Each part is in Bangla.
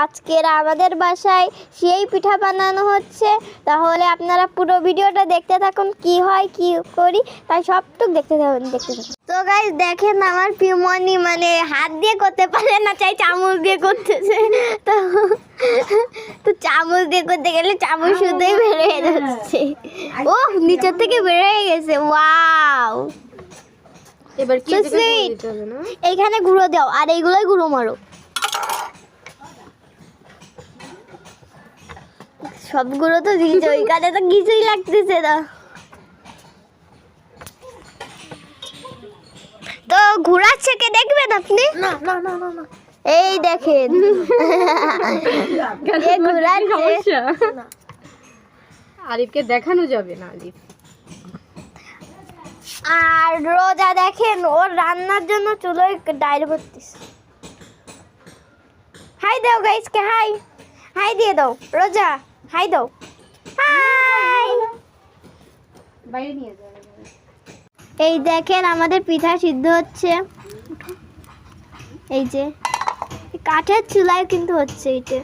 আজকের আমাদের বাসায় সেই পিঠা বানানো হচ্ছে। তাহলে আপনারা পুরো ভিডিওটা দেখতে থাকুন, কি হয় কি করি তাই সবটুকু দেখতে থাকুন। তো গাইস দেখেন আমার পিউমনি মানে হাত দিয়ে করতে পারে না, চাই চামচ দিয়ে করতেছে। তো চামচ দিয়ে করতে গেলে চামচ শুধুই বের হয়ে যাচ্ছে। ও নিচের থেকে বের হয়ে গেছে। ওয়াও, এবার কি দিতে হবে না? এইখানে গুঁড়ো দাও আর এইগুলোই গুঁড়ো মারো। সবগুলো তো দিয়েছে, ওইখানে তো কিছুই লাগতেছে না। তো ঘুরাচ্ছে কে দেখবেন আপনি? না না না না না, এই দেখেন এ ঘুরাচ্ছে। আলিফকে দেখানো যাবে না। আলিফ আর রোজা দেখেন ওর রান্নার জন্য চুলোয় ডাইল ভরতেছে। হাই দাও গাইসকে, হাই হাই দিয়ে দাও। রোজা হাই দাও, হাই। বাইরে নিয়ে যাবে। এই দেখেন আমাদের পিঠা সিদ্ধ হচ্ছে। এই যে কাঠের চুলায় কিন্তু হচ্ছে এইটা।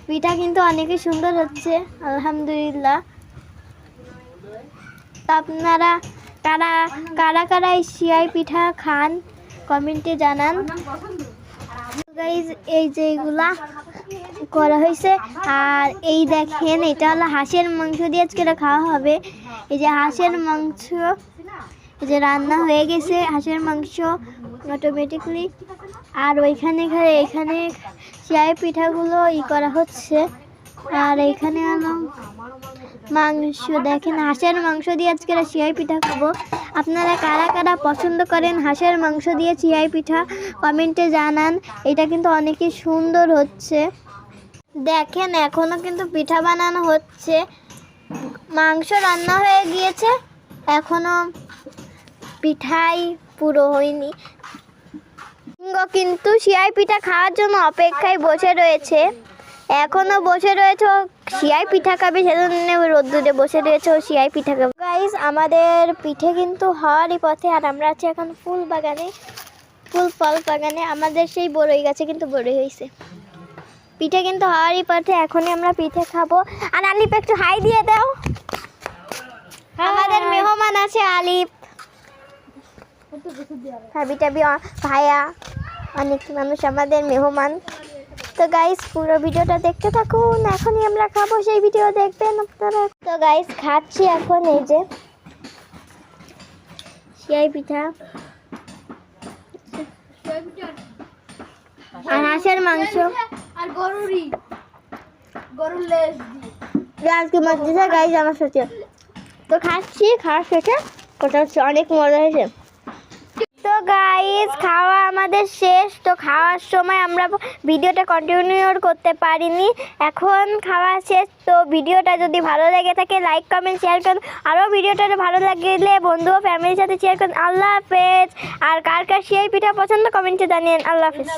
পিঠা কিন্তু অনেকই সুন্দর হচ্ছে, আলহামদুলিল্লাহ। আপনারা কারা কারা কারা এই সিয়াই পিঠা খান কমেন্টে জানান। গাইস এই যে এগুলা করা হয়েছে, আর এই দেখেন এটা হলো হাঁসের মাংস দিয়ে আজকে খাওয়া হবে। এই যে হাঁসের মাংস, এই যে রান্না হয়ে গেছে হাঁসের মাংস অটোমেটিকলি। আর ওইখানে এখানে সিয়াই পিঠাগুলো করা হচ্ছে। আর এইখানে হলো মাংস, দেখেন হাঁসের মাংস দিয়ে আজকে সিয়াই পিঠা খাবো। আপনারা কারা কারা পছন্দ করেন হাঁসের মাংস দিয়ে সিয়াই পিঠা কমেন্টে জানান। এটা কিন্তু অনেকই সুন্দর হচ্ছে। দেখেন এখনো কিন্তু পিঠা বানানো হচ্ছে। মাংস রান্না হয়ে গিয়েছে, এখনো পিঠাই পুরো হয়নি। কিন্তু সিয়াই পিঠা খাওয়ার জন্য অপেক্ষায় বসে রয়েছে, এখনো বসে রয়েছে। সিয়াই পিঠা খাবে সেজন্য রোদ্দুরে বসে রয়েছে, ও সিয়াই পিঠা খাবে। গাইস আমাদের পিঠে কিন্তু হওয়ারই পথে, আর আমরা আছি এখন ফুল ফল বাগানে। আমাদের সেই বড়ই গাছে কিন্তু বড়ই হয়েছে। পিঠে কিন্তু হওয়ারই পথে, এখনই আমরা পিঠে খাবো। আর আলিফ একটু হাই দিয়ে দাও। আমাদের মেহমান আছে আলিফ, হাবি ভাইয়া, অনেক মানুষ আমাদের মেহমান। তো গাইস পুরো ভিডিওটা দেখতে থাকুন, এখনই আমরা খাবো সেই ভিডিও দেখবেন আপনারা। তো গাইস খাচ্ছি এখন এই যে সিয়াই পিঠা আর হাঁসের মাংস আর গরুর লেজ আজকে মাছ দিয়েছে গাইস আমার সাথে। তো খাচ্ছি, খাওয়া শেষে কথা হচ্ছে, অনেক মজা হয়েছে। তো গাইস খাওয়া আমাদের শেষ। তো খাওয়ার সময় আমরা ভিডিওটা কন্টিনিউ করতে পারিনি, এখন খাওয়া শেষ। তো ভিডিওটা যদি ভালো লেগে থাকে লাইক কমেন্ট শেয়ার করুন। আরও ভিডিওটা ভালো লাগলে বন্ধু ও ফ্যামিলির সাথে শেয়ার করুন। আল্লাহ হাফেজ। আর কার কার সিয়াই পিঠা পছন্দ কমেন্টে জানিয়েন। আল্লাহ হাফেজ।